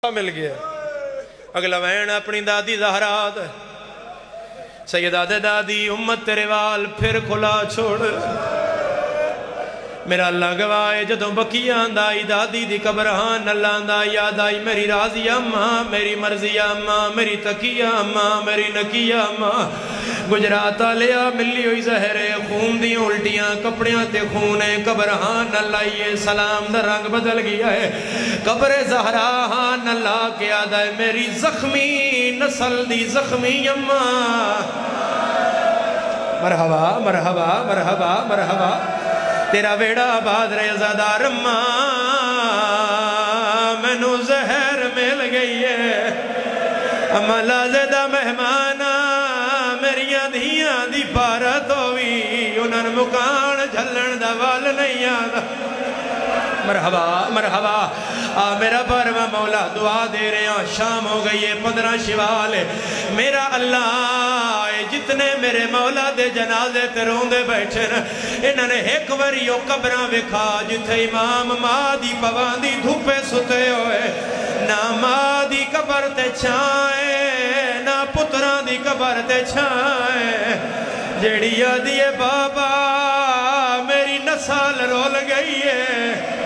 مل گیا اگلا وین اپنی دادی زہرا سیدہ دے دادی امت تیرے وال پھر کھلا چھوڑ میرا اللہ گواہ جدوں بکی آندائی دادی دی قبرہان اللہ آندائی یاد آئی میری راضی اماں میری مرضی اماں میری تقیہ اماں میری نقیہ اماں گجراتا لیا ملی ہوئی زہرے خون دی الٹیاں کپڑیاں تے خونے قبرہان اللہ یہ سلام در رنگ بدل گیا ہے قبر زہراہان اللہ کے آدھائے میری زخمی نسل دی زخمی اماں مرحبا مرحبا مرحبا مرحبا تیرا ویڑا آباد رہے زادار اماں مینو زہر مل گئی ہے اماں لازدہ مہمانا میریاں دھیاں دی پارت ہوئی انہاں مکان جھلن دا وال نہیں آدھا مرحبا مرحبا میرا پروا مولا دعا دے رہے ہیں شام ہو گئی ہے 15 شوال میرا اللہ جتنے میرے مولا دے جنازے تے روندے بیٹھے انہوں نے ایک وریو قبران وکھا جتھے امام ماں دی پواندی دھوپے ستے ہوئے نہ ماں دی قبر تے چھائیں نہ پتران دی قبر تے چھائیں جیڑی یادی بابا میری نسال رول گئی ہے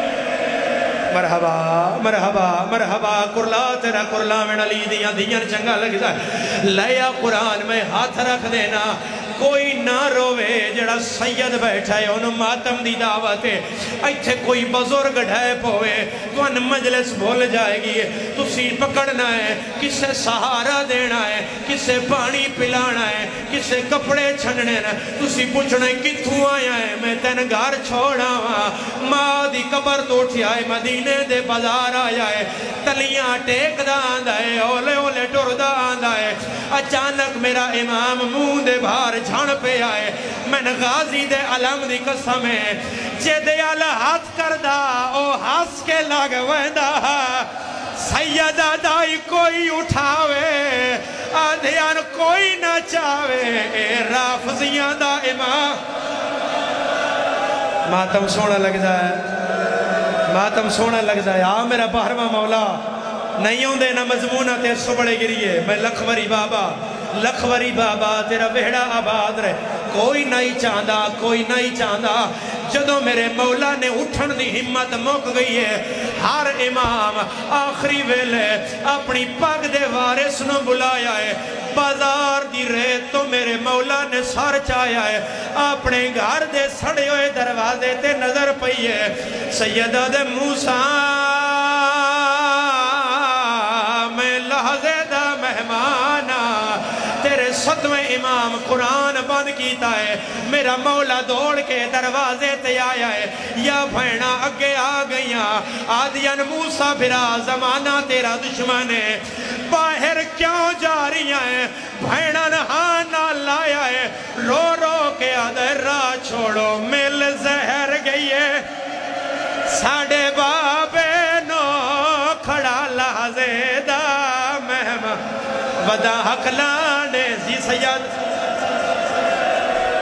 مرحبا مرحبا مرحبا کرلا تیرا کرلا میں علی دیاں دیاں چنگا لگ جائے لیا قرآن میں ہاتھ رکھ دینا کوئی نہ روے جڑا سید بیٹھا ہے انہوں ماتم دی دعوت ہے ایتھے کوئی بزرگ ڈھائے پوئے تو ان مجلس بھول جائے گی تو سین پکڑنا ہے کسے سہارا دینا ہے کسے پانی پلانا ہے کسے کپڑے چھننے ہے تو سی پوچھنا ہے کتھوں آیا ہے میں تین گھر چھوڑا ہوا ماں دی قبر تو اٹھی آئے مدینے دے بازار آیا ہے تلیاں ٹیک دا آندہ ہے اولے اولے ٹر دا آندہ ہے اچانک میرا امام منہ دے بھار جھان پہ آئے میں نے غازی دے علم دی قسم ہے جے دے آلہ ہاتھ کردہ او ہاس کے لگ ویندہ سیدہ دائی کوئی اٹھاوے آدھیان کوئی نہ چاوے رافضیاں دا امام ماتم سونا لگ جائے ماتم سونا لگ جائے آ میرا بہرواں مولا نہیں ہوں دے نہ مضمونہ تے سبڑے گریے میں لکھوری بابا تیرا وہڑا آباد رہے کوئی نہیں چاندہ کوئی نہیں چاندہ جدوں میرے مولا نے اٹھن دی ہمت موک گئی ہے ہر امام آخری ویلے اپنی پاک دے وارث نو بلایا ہے بازار دی ریت تو میرے مولا نے سار چایا ہے اپنے گھر دے سڑے ہوئے دروازے تے نظر پئی ہے سیدہ دے موسیٰ میں لحظے دا مہمانا تیرے صدویں امام قرآن بند کیتا ہے میرا مولا دوڑ کے دروازے تے آیا ہے یا بھینا اگے آ گئیاں آدھیان موسیٰ بھرا زمانہ تیرا دشمن ہے باہر کیوں جا رہی ہیں بھینا نہانا لایا ہے رو رو کے آدھے راہ چھوڑو مل زہر گئی ہے ساڑھے بابے نو کھڑا لازے دا مہمان ودا حق لانے زی سید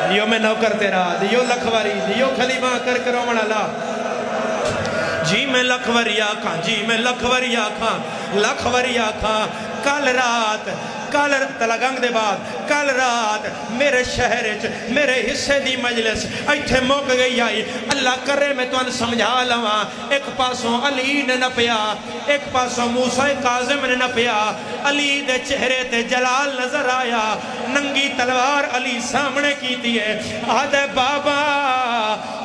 دیو میں نوکر تیرا دیو لکھواری دیو خلیمہ کر کرو من اللہ جی میں لکھوری آکھاں جی میں لکھوری آکھاں کل رات تلگنگ دے بعد کل رات میرے شہر میرے حصے دی مجلس ایتھے موک گئی آئی اللہ کرے میں تو ان سمجھا لواں ایک پاسوں علی نے نپیا ایک پاسوں موسیٰ کاظم نے نپیا علی دے چہرے تے جلال نظر آیا ننگی تلوار علی سامنے کی دیئے آدھے بابا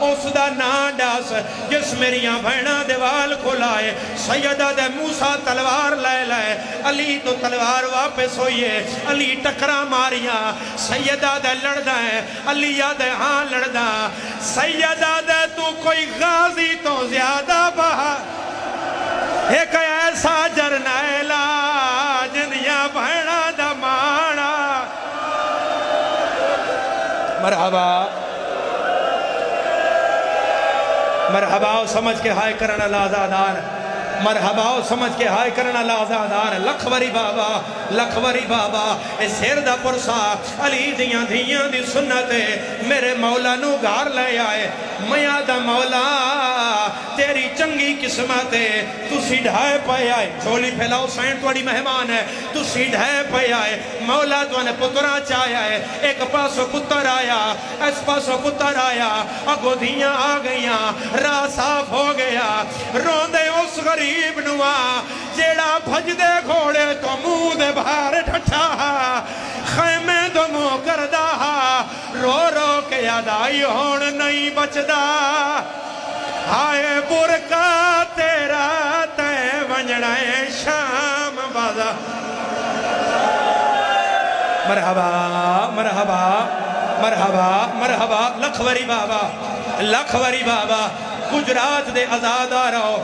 اس دا ناڈاس جس میریاں بھینا دیوال کھلائے سیدہ دے موسیٰ تلوار لائے لائے علی تو تلوار واپس ہوئی علی ٹکرا ماریاں سیدہ دے لڑدہ ہے علی دے ہاں لڑدہ سیدہ دے تو کوئی غازی تو زیادہ بہا ایک ایسا جرنیلا جنیا بھیڑا دا مانا مرحبا مرحبا سمجھ کے ہائے کرنا لازادار مرحبا سمجھ کے ہائے کرنا لازادار لکھوری بابا لکھوری بابا اے سیر دا پرسا علی دیاں دیاں دی سنتے میرے مولا نو گھار لے آئے میاں دا مولا تیری چنگی قسمت تو سیدھائے پہ آئے جھولی پھیلاؤ سائن توڑی مہمان ہے تو سیدھائے پہ آئے مولا تو نے پترہ چاہیا ہے ایک پاسو پتر آیا اس پاسو پتر آیا اگو دیاں آ گئیاں راہ صاف ہو گیا روندے اس غریب نوا جیڑا بھج دے گھوڑے تو منہ دے بھار ٹھٹھا خیمے دو منہ کردہ رو رو کے یاد آئی ہون نہیں بچدا ہائے برکا تیرا تے ونجڑا شام بازا مرحبا مرحبا مرحبا مرحبا لکھوری بابا لکھوری بابا گجرات دے آزاد آ رہو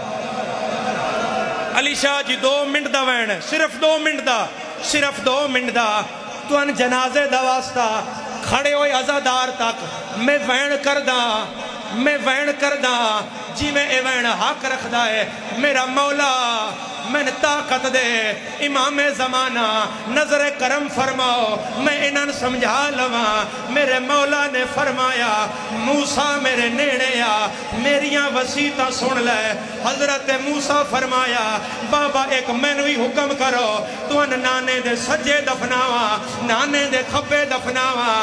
علی شاہ جی 2 منٹ دا وین صرف 2 منٹ دا صرف 2 منٹ دا تو ان جنازے دا واسطہ کھڑے ہوئے عزادار تک میں وین کردہ جی میں اے وین حق رکھ دائے میرا مولا میں نے طاقت دے امام زمانہ نظر کرم فرماؤ میں انہاں سمجھا لواں میرے مولا نے فرمایا موسیٰ میرے نیڑے آ میریاں وسیطہ سن لے حضرت موسیٰ فرمایا بابا ایک مینوی حکم کرو تو ان نانے دے سجے دفناواں نانے دے کھبے دفناواں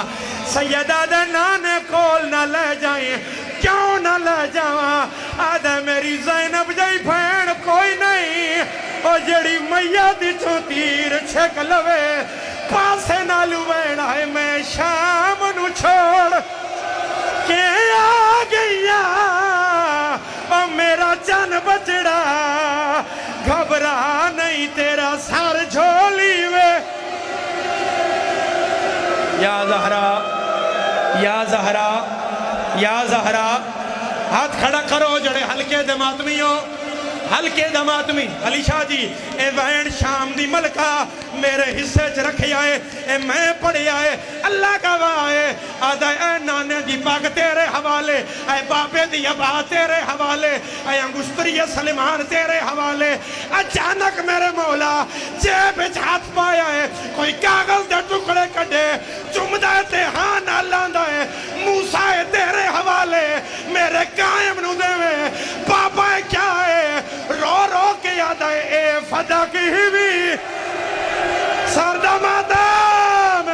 سیدہ دے نانے کول نہ لے جائیں کیوں نہ لے جاواں آدھے میری زینب جائی پھین کوئی نہیں اور جڑی میاں دی چھو تیر چھک لوے پاسے نہ لوین آئے میں شام نو چھوڑ کے آ گیا اور میرا جان بچڑا گھبرا نہیں تیرا سار جھولی وے یا زہرا یا زہرا یا زہرا ہاتھ کھڑا کرو جڑے ہلکے دے ماتمیوں ہلکے دے ماتمی علی شاہ جی اے وین شام دی ملکہ میرے حصے چ رکھے آئے اے میں پڑھے آئے اللہ کا وائے آدھا اے نانے دی پاک تیرے حوالے اے بابے دی ابا تیرے حوالے اے انگشتری سلیمان تیرے حوالے اچانک میرے مولا جیب ہاتھ پایا ہے کوئی کاغذ دے ٹکڑے کڈے چمدہ تے ہاں نہ لاندہ ہے موسیٰ تیرے حوالے میرے قائم نو دے میں بابا کیا ہے رو رو کے یاد آئے اے فدا کی ہی بھی سردہ مادام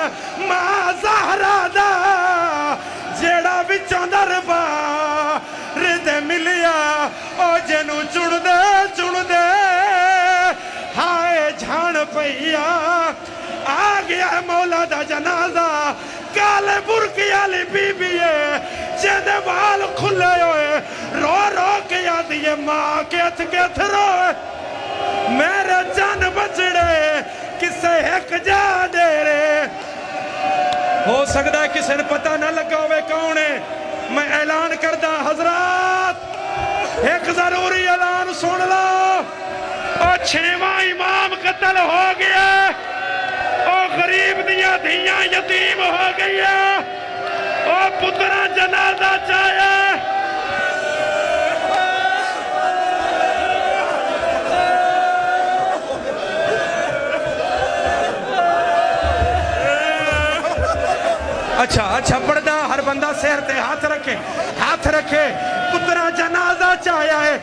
ماں زہرہ دا جیڑا بچوں دربا ردے ملیا او جنو چڑ دے ہائے جھان پہیا آ گیا مولا دا جنازہ کالے برکی علی بی بی ہے جیدے وال کھلے ہوئے رو رو کے یاد یہ ماں کیت روئے میرے جان بچڑے کسے ایک جا دے رے ہو سکتا ہے کسے نے پتہ نہ لگا ہوئے کون ہے میں اعلان کردہ حضرات ایک ضروری اعلان سن لو اور 6واں امام قتل ہو گیا اور غریب دیا دھیاں یتیم ہو گیا اور پترہ جنازہ چاہے اچھا پردہ ہر بندہ سیر تے ہاتھ رکھے پترہ جنازہ چاہیا ہے